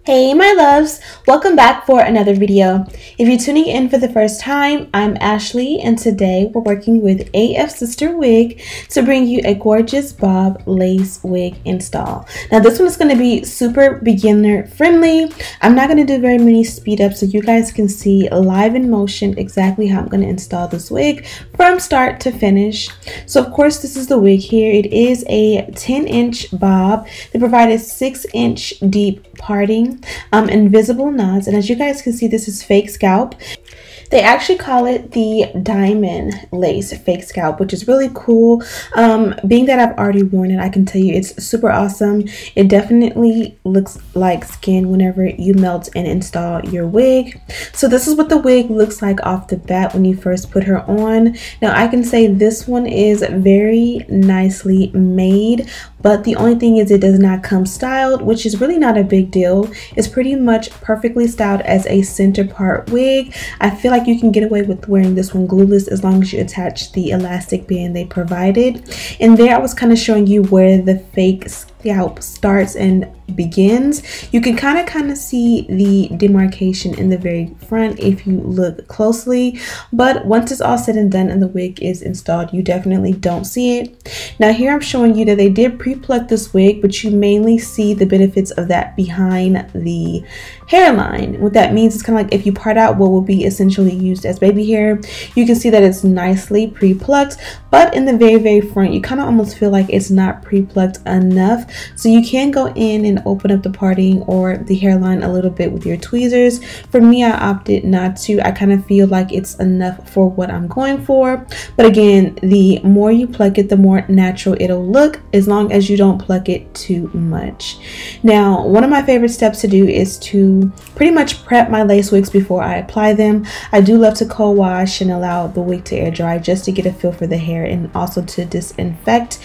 Hey my loves, welcome back for another video. If you're tuning in for the first time, I'm Ashley and today we're working with Afsisterwig to bring you a gorgeous bob lace wig install. Now this one is going to be super beginner friendly. I'm not going to do very many speed ups so you guys can see live in motion exactly how I'm going to install this wig from start to finish. So of course this is the wig here. It is a 10-inch bob. They provided 6-inch deep parting invisible knots, and as you guys can see, this is fake scalp. They actually call it the diamond lace fake scalp, which is really cool. Being that I've already worn it, I can tell you it's super awesome. It definitely looks like skin whenever you melt and install your wig. So this is what the wig looks like off the bat when you first put her on. Now I can say this one is very nicely made, but the only thing is it does not come styled, which is really not a big deal. It's pretty much perfectly styled as a center part wig. I feel like you can get away with wearing this one glueless as long as you attach the elastic band they provided. And there I was kind of showing you where the fake scalp starts and begins. You can kind of see the demarcation in the very front if you look closely, but once it's all said and done and the wig is installed, you definitely don't see it. Now here I'm showing you that they did pre-pluck this wig, but you mainly see the benefits of that behind the hairline. What that means is kind of like if you part out what will be essentially used as baby hair, you can see that it's nicely pre-plucked, but in the very front you kind of almost feel like it's not pre-plucked enough. So you can go in and open up the parting or the hairline a little bit with your tweezers. For me, I opted not to. I kind of feel like it's enough for what I'm going for. But again, the more you pluck it, the more natural it'll look, as long as you don't pluck it too much. Now, one of my favorite steps to do is to pretty much prep my lace wigs before I apply them. I do love to co-wash and allow the wig to air dry just to get a feel for the hair and also to disinfect.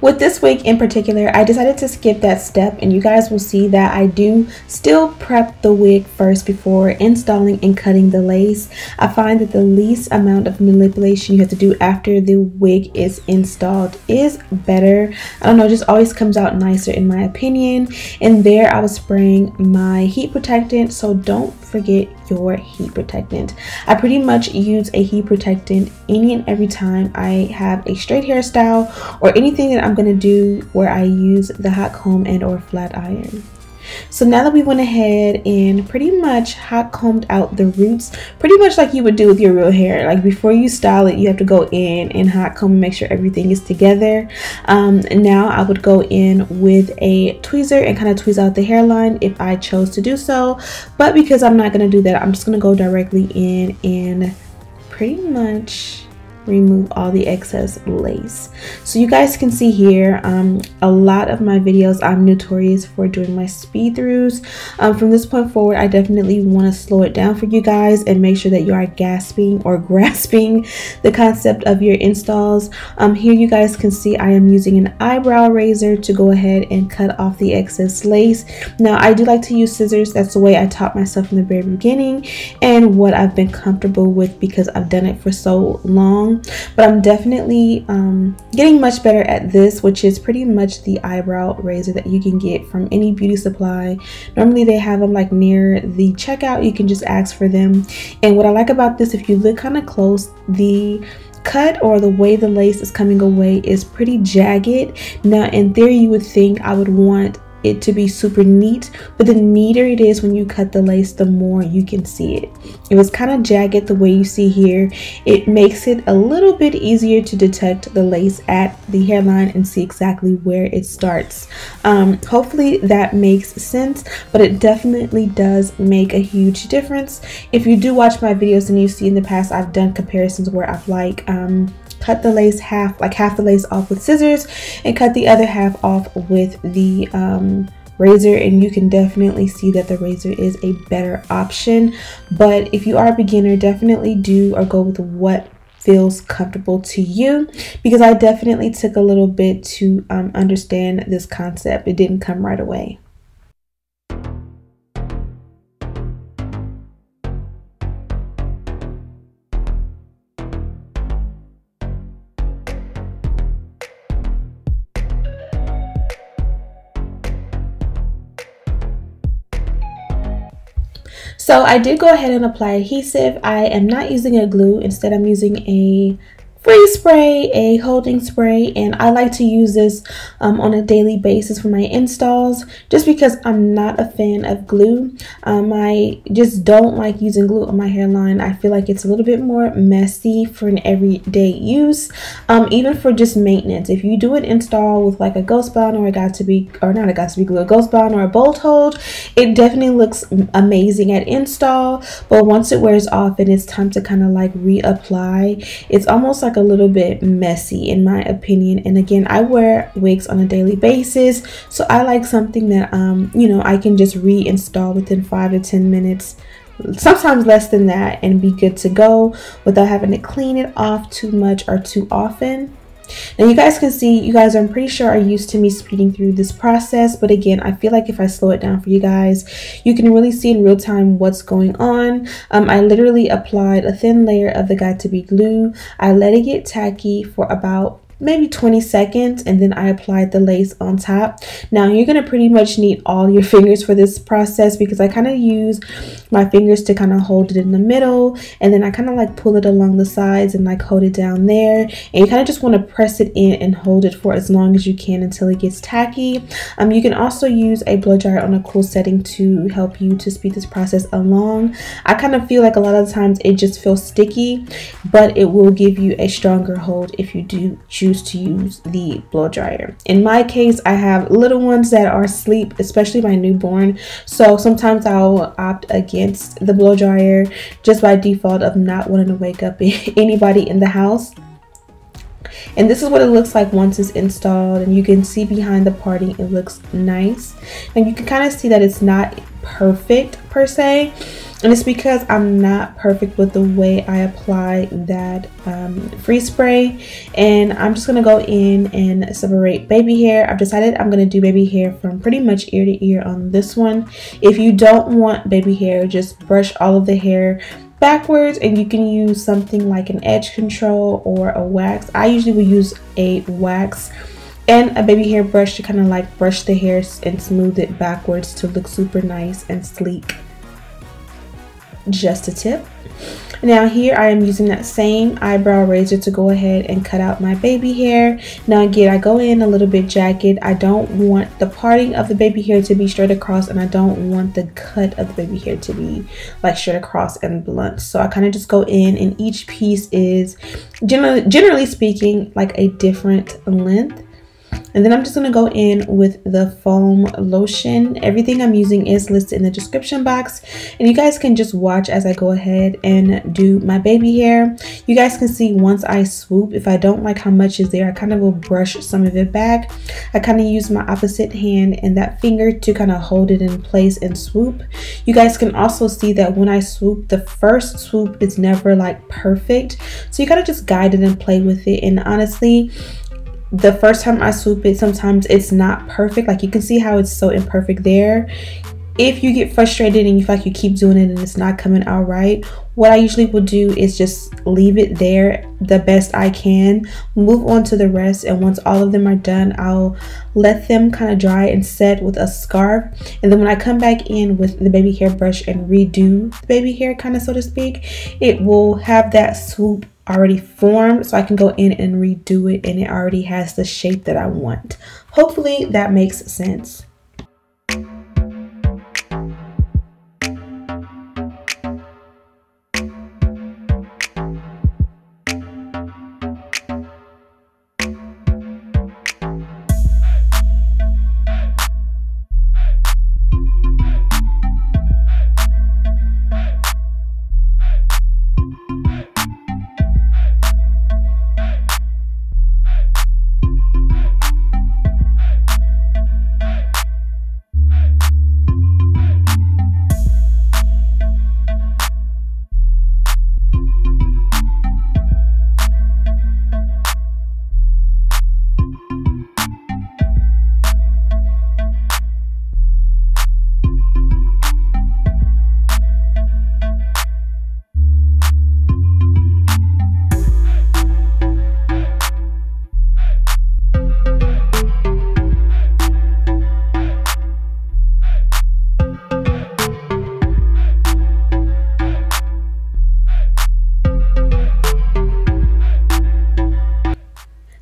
With this wig in particular, I decided to skip that step, and you guys will see that I do still prep the wig first before installing and cutting the lace. I find that the least amount of manipulation you have to do after the wig is installed is better. I don't know, it just always comes out nicer in my opinion. And there I was spraying my heat protectant, so don't forget your heat protectant. I pretty much use a heat protectant any and every time I have a straight hairstyle or anything that I'm going to do where I use the hot comb and or flat iron. So now that we went ahead and pretty much hot combed out the roots, pretty much like you would do with your real hair, like before you style it you have to go in and hot comb and make sure everything is together. Now I would go in with a tweezer and kind of tweeze out the hairline if I chose to do so, but because I'm not going to do that, I'm just going to go directly in and pretty much remove all the excess lace. So you guys can see here, a lot of my videos I'm notorious for doing my speed throughs. From this point forward, I definitely want to slow it down for you guys and make sure that you are gasping or grasping the concept of your installs. Here you guys can see I am using an eyebrow razor to go ahead and cut off the excess lace. Now I do like to use scissors. That's the way I taught myself in the very beginning and what I've been comfortable with because I've done it for so long. But I'm definitely getting much better at this, which is pretty much the eyebrow razor that you can get from any beauty supply. Normally they have them like near the checkout. You can just ask for them. And what I like about this, if you look kind of close, the cut or the way the lace is coming away is pretty jagged. Now in theory you would think I would want it to be super neat, but the neater it is when you cut the lace, the more you can see it. It was kind of jagged the way you see here. It makes it a little bit easier to detect the lace at the hairline and see exactly where it starts. Hopefully that makes sense, but it definitely does make a huge difference. If you do watch my videos and you see in the past I've done comparisons where I've like cut the lace half the lace off with scissors and cut the other half off with the razor, and you can definitely see that the razor is a better option. But if you are a beginner, definitely do or go with what feels comfortable to you, because I definitely took a little bit to understand this concept. It didn't come right away. So I did go ahead and apply adhesive. I am not using a glue. Instead, I'm using a free spray, a holding spray, and I like to use this on a daily basis for my installs just because I'm not a fan of glue. I just don't like using glue on my hairline. I feel like it's a little bit more messy for an everyday use, even for just maintenance. If you do an install with like a ghost bond or a not a glue, a ghost bond or a bolt hold, it definitely looks amazing at install, but once it wears off and it's time to kind of like reapply, it's almost like a little bit messy in my opinion. And again, I wear wigs on a daily basis, so I like something that you know, I can just reinstall within 5 to 10 minutes, sometimes less than that, and be good to go without having to clean it off too much or too often. Now you guys can see, you guys, I'm pretty sure are used to me speeding through this process, but again, I feel like if I slow it down for you guys, you can really see in real time what's going on. I literally applied a thin layer of the Got2b glue. I let it get tacky for about maybe 20 seconds, and then I applied the lace on top. Now you're gonna pretty much need all your fingers for this process because I kind of use my fingers to kind of hold it in the middle, and then I kind of like pull it along the sides and like hold it down there, and you kind of just want to press it in and hold it for as long as you can until it gets tacky. You can also use a blow dryer on a cool setting to help you to speed this process along. I kind of feel like a lot of the times it just feels sticky, but it will give you a stronger hold if you do choose to use the blow dryer. In my case, I have little ones that are asleep, especially my newborn, so sometimes I'll opt against the blow dryer just by default of not wanting to wake up anybody in the house. And this is what it looks like once it's installed, and you can see behind the parting it looks nice, and you can kind of see that it's not perfect per se, and it's because I'm not perfect with the way I apply that free spray. And I'm just gonna go in and separate baby hair. I've decided I'm gonna do baby hair from pretty much ear to ear on this one. If you don't want baby hair, just brush all of the hair backwards, and you can use something like an edge control or a wax. I usually will use a wax and a baby hair brush to kind of like brush the hair and smooth it backwards to look super nice and sleek. Just a tip. Now here I am using that same eyebrow razor to go ahead and cut out my baby hair. Now again, I go in a little bit jagged. I don't want the parting of the baby hair to be straight across, and I don't want the cut of the baby hair to be like straight across and blunt. So I kind of just go in, and each piece is generally speaking like a different length. And then I'm just going to go in with the foam lotion. Everything I'm using is listed in the description box, and you guys can just watch as I go ahead and do my baby hair. You guys can see once I swoop, if I don't like how much is there, I kind of will brush some of it back. I kind of use my opposite hand and that finger to kind of hold it in place and swoop. You guys can also see that when I swoop, the first swoop is never like perfect, so you kind of just guide it and play with it. And honestly, the first time I swoop it, sometimes it's not perfect. Like you can see how it's so imperfect there. If you get frustrated and you feel like you keep doing it and it's not coming out right, what I usually will do is just leave it there the best I can, move on to the rest, and once all of them are done, I'll let them kind of dry and set with a scarf. And then when I come back in with the baby hair brush and redo the baby hair, kind of so to speak, it will have that swoop already formed, so I can go in and redo it, and it already has the shape that I want. Hopefully that makes sense.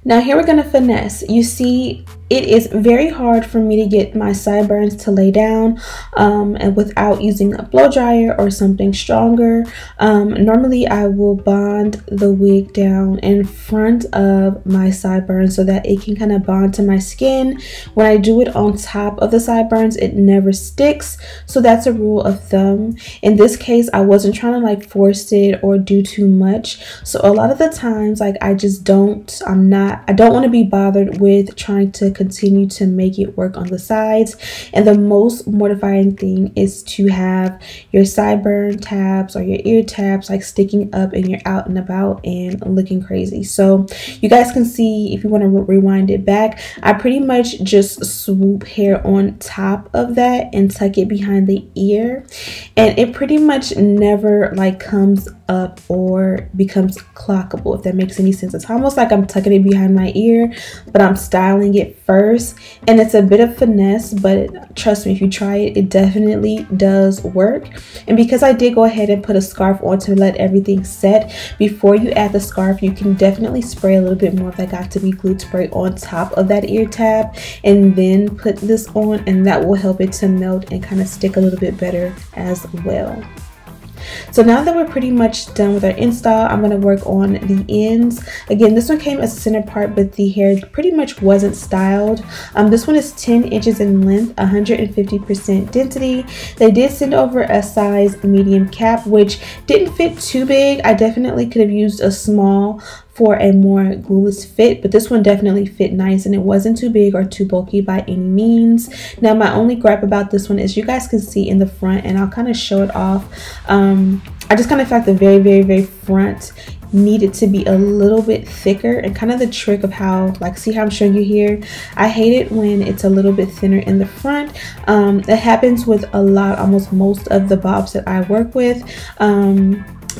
Now here we're going to finesse. You see, it is very hard for me to get my sideburns to lay down and without using a blow dryer or something stronger. Normally I will bond the wig down in front of my sideburns so that it can kind of bond to my skin. When I do it on top of the sideburns, it never sticks. So that's a rule of thumb. In this case, I wasn't trying to like force it or do too much. So a lot of the times, like I don't want to be bothered with trying to continue to make it work on the sides. And the most mortifying thing is to have your sideburn tabs or your ear tabs like sticking up and you're out and about and looking crazy. So you guys can see, if you want to rewind it back, I pretty much just swoop hair on top of that and tuck it behind the ear, and it pretty much never like comes up or becomes clockable, if that makes any sense. It's almost like I'm tucking it behind my ear, but I'm styling it first, and it's a bit of finesse, but trust me, if you try it, it definitely does work. And because I did go ahead and put a scarf on to let everything set, before you add the scarf, you can definitely spray a little bit more of that Got To Be Glued spray on top of that ear tab and then put this on, and that will help it to melt and kind of stick a little bit better as well. So now that we're pretty much done with our install, I'm going to work on the ends. Again, this one came as a center part, but the hair pretty much wasn't styled. This one is 10 inches in length, 150% density. They did send over a size medium cap, which didn't fit too big. I definitely could have used a small for a more glueless fit, but this one definitely fit nice and it wasn't too big or too bulky by any means. Now my only gripe about this one is you guys can see in the front, and I'll kind of show it off. I just kind of felt like the very front needed to be a little bit thicker, and kind of the trick of how, like, see how I'm showing you here, I hate it when it's a little bit thinner in the front. It happens with almost most of the bobs that I work with.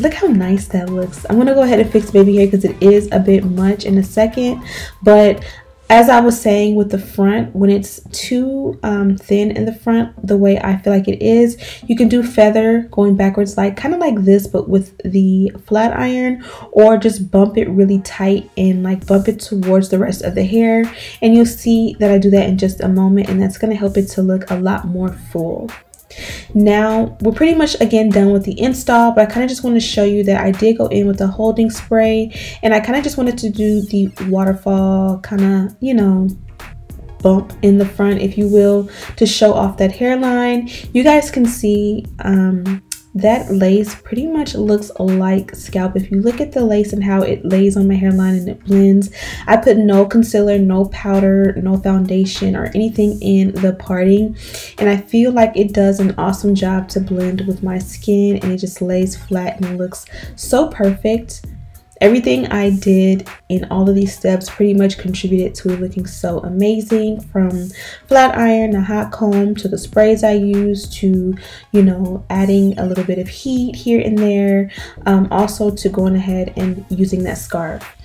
Look how nice that looks. I'm gonna go ahead and fix baby hair because it is a bit much in a second, but as I was saying with the front, when it's too thin in the front, the way I feel like it is, you can do feather going backwards, like kind of like this, but with the flat iron, or just bump it really tight and like bump it towards the rest of the hair. And you'll see that I do that in just a moment, and that's gonna help it to look a lot more full. Now we're pretty much again done with the install, but I kind of just want to show you that I did go in with a holding spray, and I kind of just wanted to do the waterfall kind of, you know, bump in the front, if you will, to show off that hairline. You guys can see that lace pretty much looks like Scalp. If you look at the lace and how it lays on my hairline and it blends, I put no concealer, no powder, no foundation or anything in the parting, and I feel like it does an awesome job to blend with my skin, and it just lays flat and it looks so perfect. Everything I did in all of these steps pretty much contributed to it looking so amazing, from flat iron, a hot comb, to the sprays I used, to, you know, adding a little bit of heat here and there, also to going ahead and using that scarf.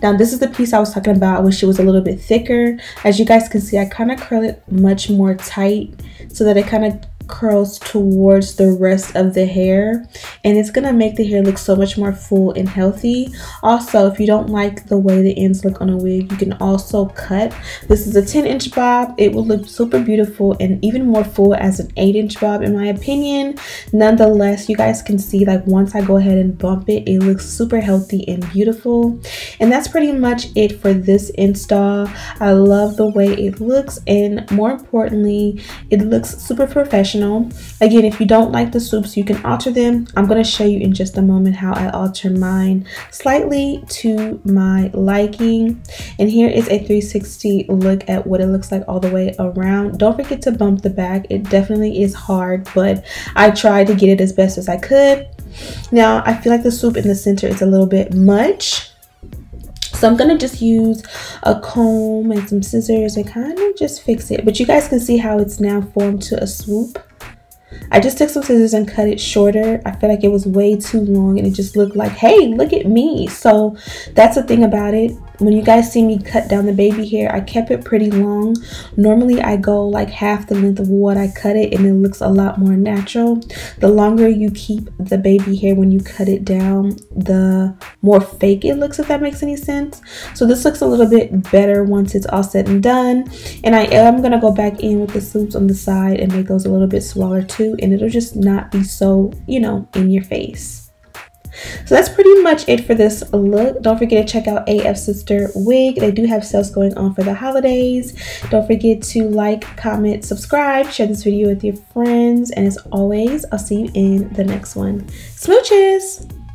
Now this is the piece I was talking about. I wish it was a little bit thicker. As you guys can see, I kind of curl it much more tight so that it kind of curls towards the rest of the hair, and it's gonna make the hair look so much more full and healthy. Also, if you don't like the way the ends look on a wig, you can also cut. This is a 10-inch bob. It will look super beautiful and even more full as an 8-inch bob in my opinion. Nonetheless, you guys can see, like, once I go ahead and bump it, it looks super healthy and beautiful. And that's pretty much it for this install. I love the way it looks, and more importantly, it looks super professional. Again, if you don't like the swoops, you can alter them. I'm going to show you in just a moment how I alter mine slightly to my liking. And here is a 360 look at what it looks like all the way around. Don't forget to bump the back. It definitely is hard, but I tried to get it as best as I could. Now, I feel like the swoop in the center is a little bit much, so I'm gonna just use a comb and some scissors and kind of just fix it. But you guys can see how it's now formed to a swoop. I just took some scissors and cut it shorter. I feel like it was way too long and it just looked like, hey, look at me. So that's the thing about it. When you guys see me cut down the baby hair, I kept it pretty long. Normally I go like half the length of what I cut it, and it looks a lot more natural. The longer you keep the baby hair when you cut it down, the more fake it looks, if that makes any sense. So this looks a little bit better once it's all said and done. And I am gonna go back in with the swoops on the side and make those a little bit smaller too, and it'll just not be so, you know, in your face. So that's pretty much it for this look. Don't forget to check out Afsisterwig. They do have sales going on for the holidays. Don't forget to like, comment, subscribe, share this video with your friends, and as always, I'll see you in the next one. Smooches!